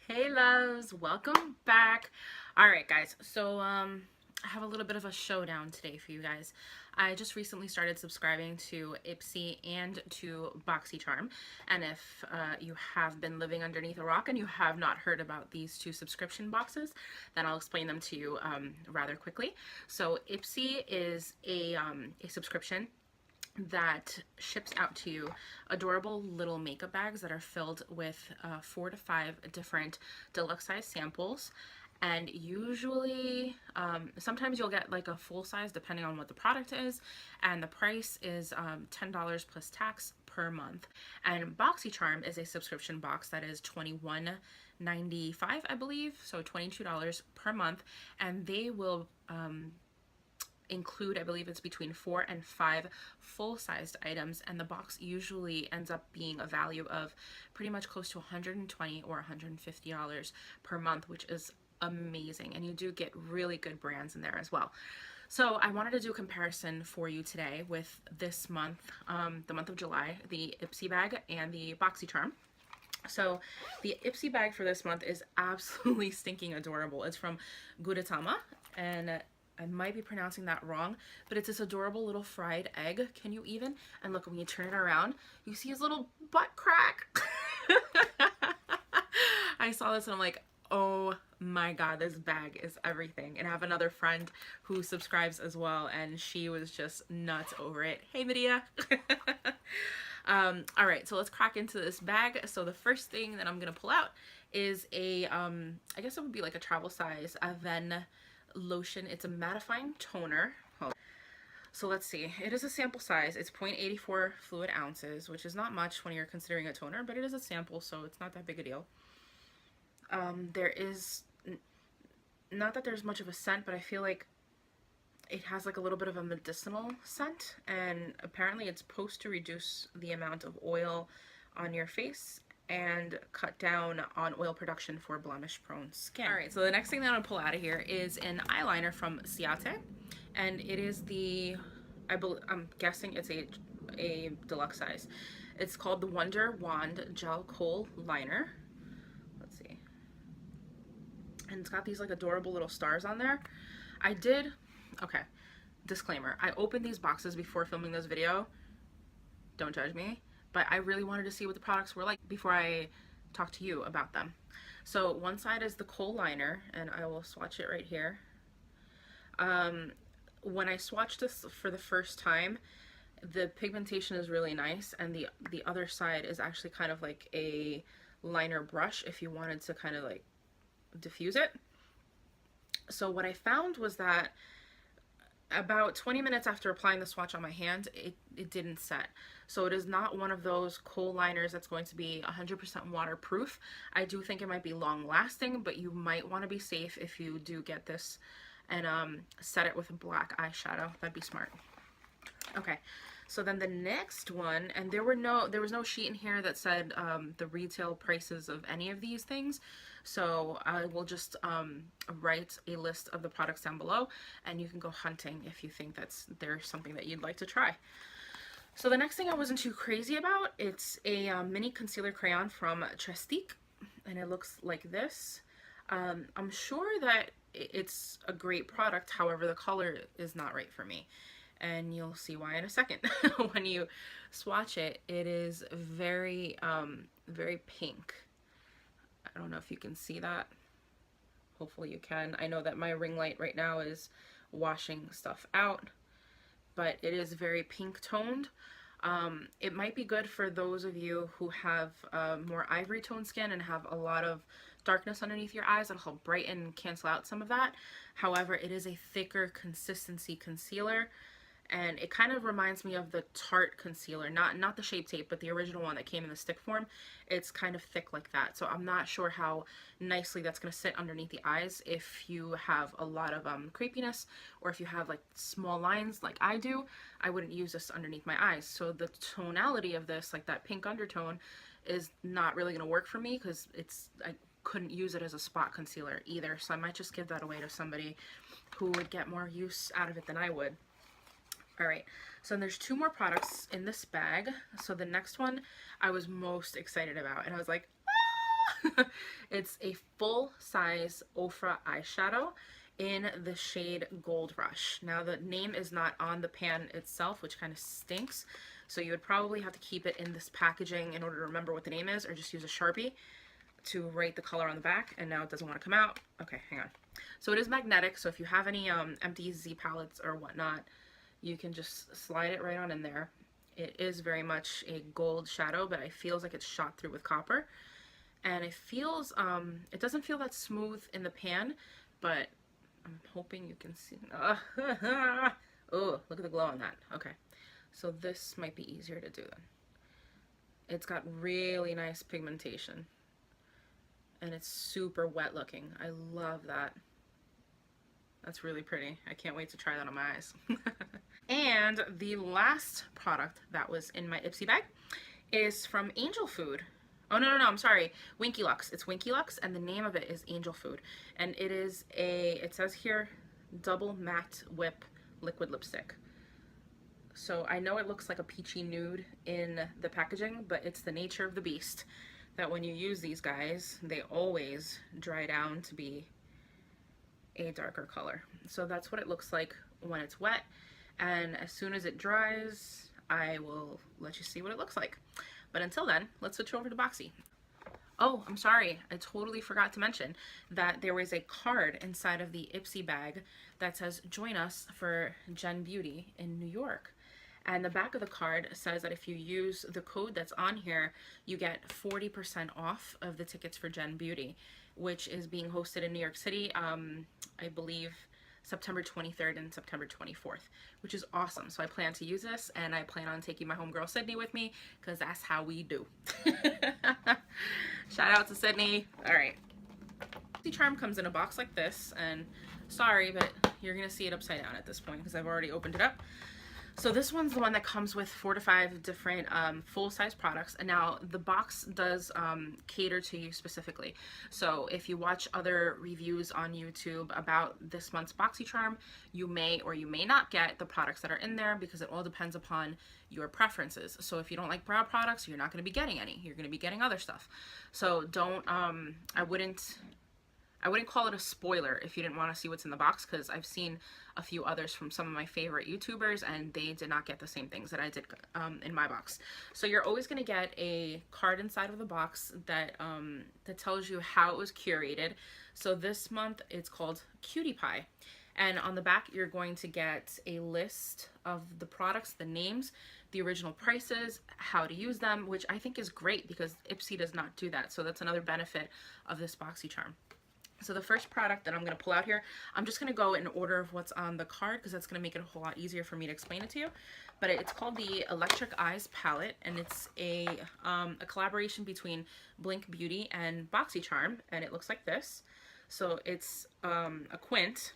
Hey loves, welcome back. All right guys, so I have a little bit of a showdown today for you guys. I just recently started subscribing to Ipsy and to Boxy Charm, and if you have been living underneath a rock and you have not heard about these two subscription boxes, then I'll explain them to you rather quickly. So Ipsy is a subscription that ships out to you adorable little makeup bags that are filled with 4 to 5 different deluxe size samples. And usually, sometimes you'll get like a full size depending on what the product is, and the price is $10 plus tax per month. And BoxyCharm is a subscription box that is $21.95, I believe, so $22 per month, and they will include, I believe it's between 4 and 5 full-sized items, and the box usually ends up being a value of pretty much close to $120 or $150 per month, which is amazing, and you do get really good brands in there as well. So I wanted to do a comparison for you today with this month, the month of July, the Ipsy bag and the Boxy Charm. So the Ipsy bag for this month is absolutely stinking adorable. It's from Gudetama, and I might be pronouncing that wrong, but it's this adorable little fried egg. Can you even? And look, when you turn it around, you see his little butt crack. I saw this and I'm like, oh my god, this bag is everything. And I have another friend who subscribes as well, and she was just nuts over it. Hey, Medea. All right, so let's crack into this bag. So the first thing that I'm gonna pull out is a, I guess it would be like a travel size Avene lotion. It's a mattifying toner. So let's see, it is a sample size. It's 0.84 fluid ounces, which is not much when you're considering a toner, but it is a sample, so it's not that big a deal. There is not that there's much of a scent, but I feel like it has like a little bit of a medicinal scent, and apparently it's supposed to reduce the amount of oil on your face and cut down on oil production for blemish prone skin. Alright, so the next thing that I'm going to pull out of here is an eyeliner from Ciate, and it is the, I'm guessing it's a deluxe size. It's called the Wonderwand Gel Kohl Liner. Let's see. And it's got these like adorable little stars on there. Okay, disclaimer, I opened these boxes before filming this video. Don't judge me. But I really wanted to see what the products were like before I talk to you about them. So one side is the Kohl liner, and I will swatch it right here. When I swatched this for the first time, the pigmentation is really nice, and the other side is actually kind of like a liner brush if you wanted to kind of like diffuse it. So what I found was that about 20 minutes after applying the swatch on my hand, it didn't set. So it is not one of those Kohl liners that's going to be 100% waterproof. I do think it might be long lasting, but you might want to be safe if you do get this and set it with a black eyeshadow. That'd be smart. Okay, so then the next one, and there was no sheet in here that said the retail prices of any of these things, so I will just write a list of the products down below, and you can go hunting if you think there's something that you'd like to try. So the next thing I wasn't too crazy about, it's a mini concealer crayon from TreStique, and it looks like this. I'm sure that it's a great product, however the color is not right for me, and you'll see why in a second. When you swatch it, it is very very pink. I don't know if you can see that. Hopefully you can. I know that my ring light right now is washing stuff out, but it is very pink toned. It might be good for those of you who have more ivory toned skin and have a lot of darkness underneath your eyes. It'll help brighten and cancel out some of that. However, it is a thicker consistency concealer, and it kind of reminds me of the Tarte concealer, not the Shape Tape, but the original one that came in the stick form. It's kind of thick like that, so I'm not sure how nicely that's going to sit underneath the eyes if you have a lot of crepiness, or if you have like small lines like I do. I wouldn't use this underneath my eyes. So the tonality of this, like that pink undertone, is not really going to work for me because I couldn't use it as a spot concealer either, so I might just give that away to somebody who would get more use out of it than I would. Alright, so there's 2 more products in this bag. So the next one I was most excited about, and I was like, It's a full-size Ofra eyeshadow in the shade Gold Rush. Now the name is not on the pan itself, which kind of stinks, so you would probably have to keep it in this packaging in order to remember what the name is, or just use a Sharpie to write the color on the back. And now it doesn't want to come out. Okay, hang on. So it is magnetic, so if you have any empty Z palettes or whatnot, you can just slide it right on in there. It is very much a gold shadow, but it feels like it's shot through with copper. And it feels, it doesn't feel that smooth in the pan, but I'm hoping you can see. Oh, look at the glow on that. Okay, so this might be easier to do then. It's got really nice pigmentation, and it's super wet looking. I love that. That's really pretty. I can't wait to try that on my eyes. And the last product that was in my Ipsy bag is from Angel Food. Oh, no, I'm sorry. Winky Lux. It's Winky Lux, and the name of it is Angel Food. And it is it says here, double matte whip liquid lipstick. So I know it looks like a peachy nude in the packaging, but it's the nature of the beast that when you use these guys, they always dry down to be a darker color. So that's what it looks like when it's wet. And as soon as it dries, I will let you see what it looks like. But until then, let's switch over to Boxy. Oh, I'm sorry. I totally forgot to mention that there was a card inside of the Ipsy bag that says, join us for Gen Beauty in New York. And the back of the card says that if you use the code that's on here, you get 40% off of the tickets for Gen Beauty, which is being hosted in New York City, I believe September 23rd and September 24th, which is awesome. So I plan to use this, and I plan on taking my homegirl Sydney with me, because that's how we do. Shout out to Sydney. All right. Boxy Charm comes in a box like this, and sorry, but you're going to see it upside down at this point because I've already opened it up. So this one's the one that comes with 4 to 5 different full-size products, and now the box does cater to you specifically. So if you watch other reviews on YouTube about this month's Boxy Charm, you may or you may not get the products that are in there, because it all depends upon your preferences. So if you don't like brow products, you're not going to be getting any. You're going to be getting other stuff. So don't, I wouldn't call it a spoiler if you didn't want to see what's in the box, because I've seen a few others from some of my favorite YouTubers, and they did not get the same things that I did in my box. So you're always going to get a card inside of the box that that tells you how it was curated. So this month it's called Cutie Pie, and on the back you're going to get a list of the products, the names, the original prices, how to use them, which I think is great because Ipsy does not do that. So that's another benefit of this Boxy Charm. So the first product that I'm going to pull out here, I'm just going to go in order of what's on the card because that's going to make it a whole lot easier for me to explain it to you. But it's called the Electric Eyes Palette, and it's a collaboration between Blinc Beauty and Boxy Charm, and it looks like this. So it's a quint,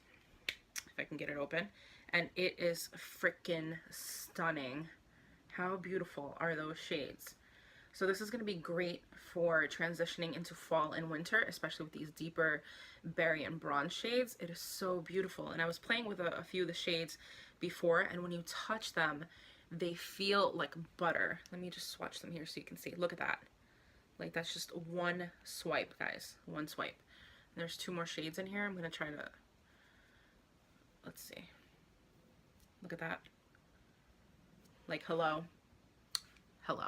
if I can get it open, and it is freaking stunning. How beautiful are those shades? So this is going to be great for transitioning into fall and winter, especially with these deeper berry and bronze shades. It is so beautiful. And I was playing with a few of the shades before, and when you touch them, they feel like butter. Let me just swatch them here so you can see. Look at that. Like, that's just one swipe, guys. One swipe. And there's 2 more shades in here. I'm going to try to, let's see. Look at that. Like, hello. Hello.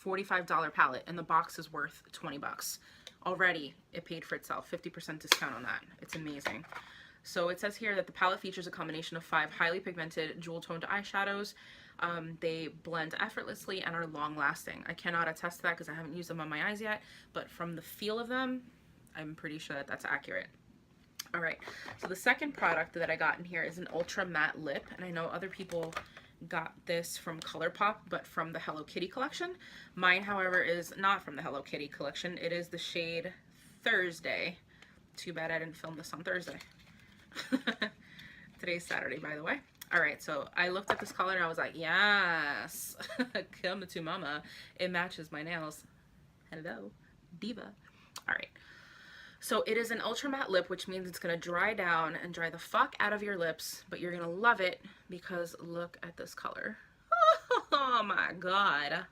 $45 palette, and the box is worth 20 bucks. Already it paid for itself, 50% discount on that. It's amazing. So it says here that the palette features a combination of 5 highly pigmented jewel toned eyeshadows. They blend effortlessly and are long lasting. I cannot attest to that because I haven't used them on my eyes yet, but from the feel of them, I'm pretty sure that that's accurate. Alright, so the second product that I got in here is an ultra matte lip, and I know other people got this from ColourPop, but from the Hello Kitty collection. Mine, however, is not from the Hello Kitty collection. It is the shade Thursday. Too bad I didn't film this on Thursday. Today's Saturday, by the way. Alright, so I looked at this color and I was like, yes, come to mama. It matches my nails. Hello, diva. Alright. So it is an ultra matte lip, which means it's going to dry down and dry the fuck out of your lips, but you're going to love it because look at this color. Oh my god.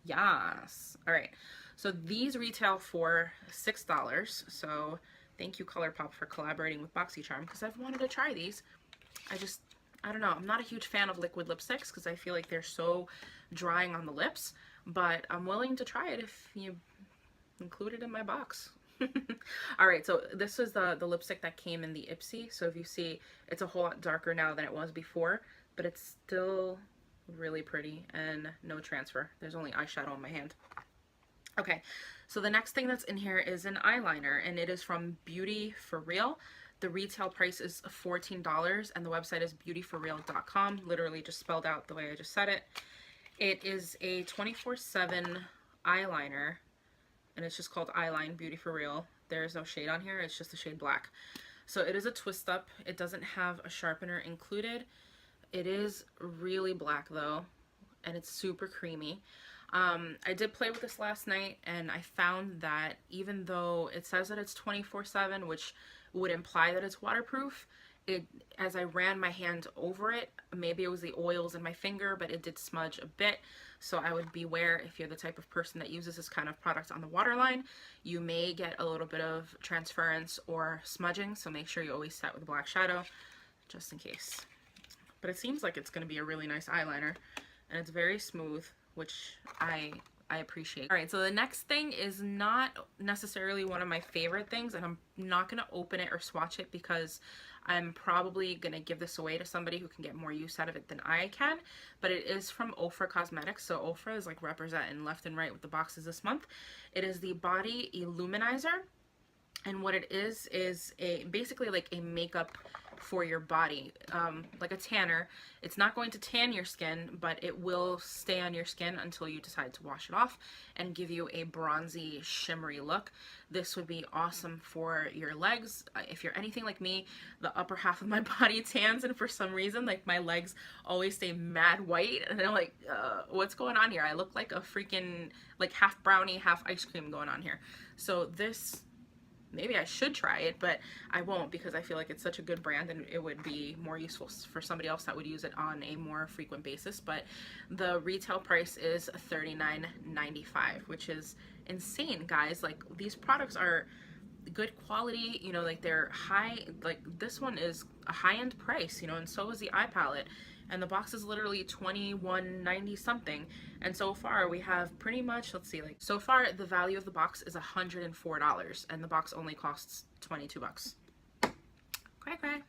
Yes. All right. So these retail for $6. So thank you ColourPop for collaborating with Boxy Charm because I've wanted to try these. I don't know. I'm not a huge fan of liquid lipsticks because I feel like they're so drying on the lips, but I'm willing to try it if you include it in my box. All right, so this is the lipstick that came in the Ipsy. So if you see, it's a whole lot darker now than it was before, but it's still really pretty and no transfer. There's only eyeshadow on my hand. Okay, so the next thing that's in here is an eyeliner, and it is from Beauty for Real. The retail price is $14, and the website is beautyforreal.com, literally just spelled out the way I just said it. It is a 24/7 eyeliner, and it's just called Eyeline Beauty for Real. There is no shade on here, it's just the shade black. So it is a twist up. It doesn't have a sharpener included. It is really black though, and it's super creamy. I did play with this last night, and I found that even though it says that it's 24/7, which would imply that it's waterproof, as I ran my hand over it, maybe it was the oils in my finger, but it did smudge a bit. So I would beware if you're the type of person that uses this kind of product on the waterline. You may get a little bit of transference or smudging, so make sure you always set with a black shadow, just in case. But it seems like it's going to be a really nice eyeliner, and it's very smooth, which I appreciate. All right, so the next thing is not necessarily one of my favorite things, and I'm not going to open it or swatch it because I'm probably going to give this away to somebody who can get more use out of it than I can, but it is from Ofra Cosmetics. So Ofra is like representing left and right with the boxes this month. It is the Body Illuminizer, and what it is basically like a makeup for your body, like a tanner. It's not going to tan your skin, but it will stay on your skin until you decide to wash it off and give you a bronzy, shimmery look. This would be awesome for your legs. If you're anything like me, the upper half of my body tans, and for some reason, like, my legs always stay mad white, and I'm like, what's going on here? I look like a freaking, like, half brownie, half ice cream going on here. So this, maybe I should try it, but I won't because I feel like it's such a good brand and it would be more useful for somebody else that would use it on a more frequent basis. But the retail price is $39.95, which is insane, guys. Like, these products are good quality, you know, like they're high, like this one is a high-end price, you know, and so is the eye palette. And the box is literally $21.90 something. And so far we have pretty much, let's see, like, so far the value of the box is $104, and the box only costs 22 bucks. Cray cray.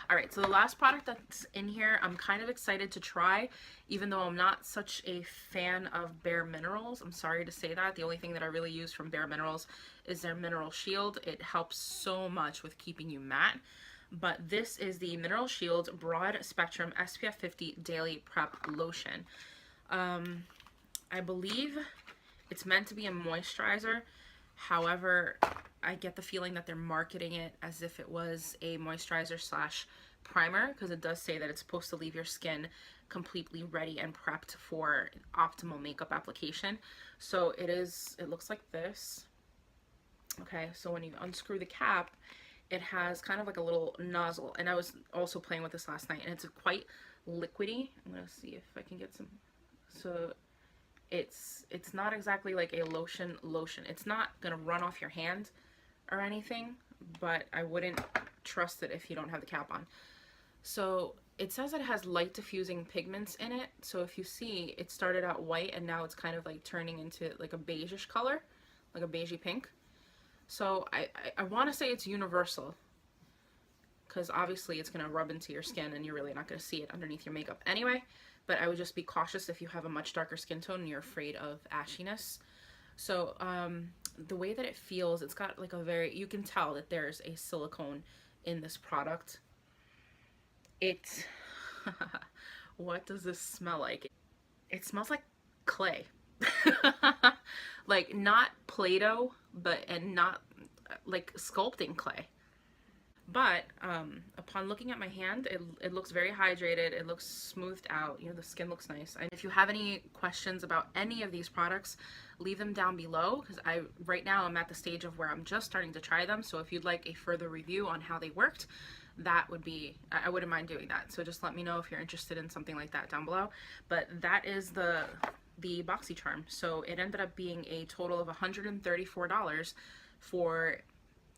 All right, so the last product that's in here, I'm kind of excited to try, even though I'm not such a fan of bareMinerals. I'm sorry to say that. The only thing that I really use from bareMinerals is their Mineral Shield. It helps so much with keeping you matte. But this is the Mineral Shield Broad Spectrum SPF 50 Daily Prep Lotion. I believe it's meant to be a moisturizer. However, I get the feeling that they're marketing it as if it was a moisturizer slash primer, because it does say that it's supposed to leave your skin completely ready and prepped for optimal makeup application. So it looks like this. Okay, so when you unscrew the cap, it has kind of like a little nozzle, and I was also playing with this last night, and it's quite liquidy. I'm gonna see if I can get some. So it's not exactly like a lotion. It's not gonna run off your hand or anything, but I wouldn't trust it if you don't have the cap on. So it says it has light diffusing pigments in it. So if you see, it started out white and now it's kind of like turning into like a beigeish color, like a beigey pink. So I want to say it's universal, because obviously it's going to rub into your skin and you're really not going to see it underneath your makeup anyway. But I would just be cautious if you have a much darker skin tone and you're afraid of ashiness. So the way that it feels, it's got like a very, you can tell that there's a silicone in this product. What does this smell like? It smells like clay. Like, not Play-Doh, and not like sculpting clay. But upon looking at my hand, it looks very hydrated. It looks smoothed out. You know, the skin looks nice. And if you have any questions about any of these products, leave them down below, because right now I'm at the stage of where I'm just starting to try them. So if you'd like a further review on how they worked, that would be, I wouldn't mind doing that. So just let me know if you're interested in something like that down below. But that is the the Boxy Charm. So it ended up being a total of $134 for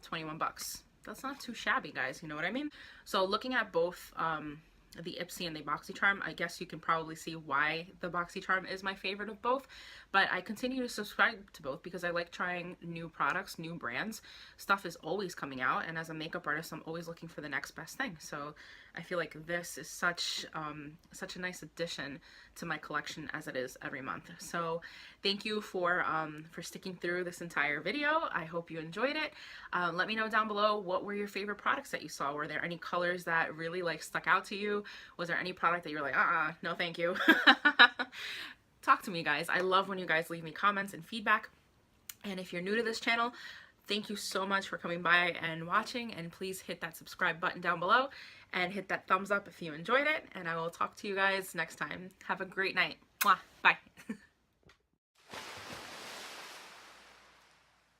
21 bucks. That's not too shabby, guys, you know what I mean? So looking at both the Ipsy and the Boxy Charm, I guess you can probably see why the Boxy Charm is my favorite of both, but I continue to subscribe to both because I like trying new products, new brands. Stuff is always coming out, and as a makeup artist, I'm always looking for the next best thing. So I feel like this is such a nice addition to my collection as it is every month. So thank you for sticking through this entire video. I hope you enjoyed it. Let me know down below, what were your favorite products that you saw? Were there any colors that really like stuck out to you? Was there any product that you were like, no thank you? Talk to me, guys. I love when you guys leave me comments and feedback. And if you're new to this channel, thank you so much for coming by and watching, and please hit that subscribe button down below and hit that thumbs up if you enjoyed it, and I will talk to you guys next time. Have a great night. Mwah. Bye.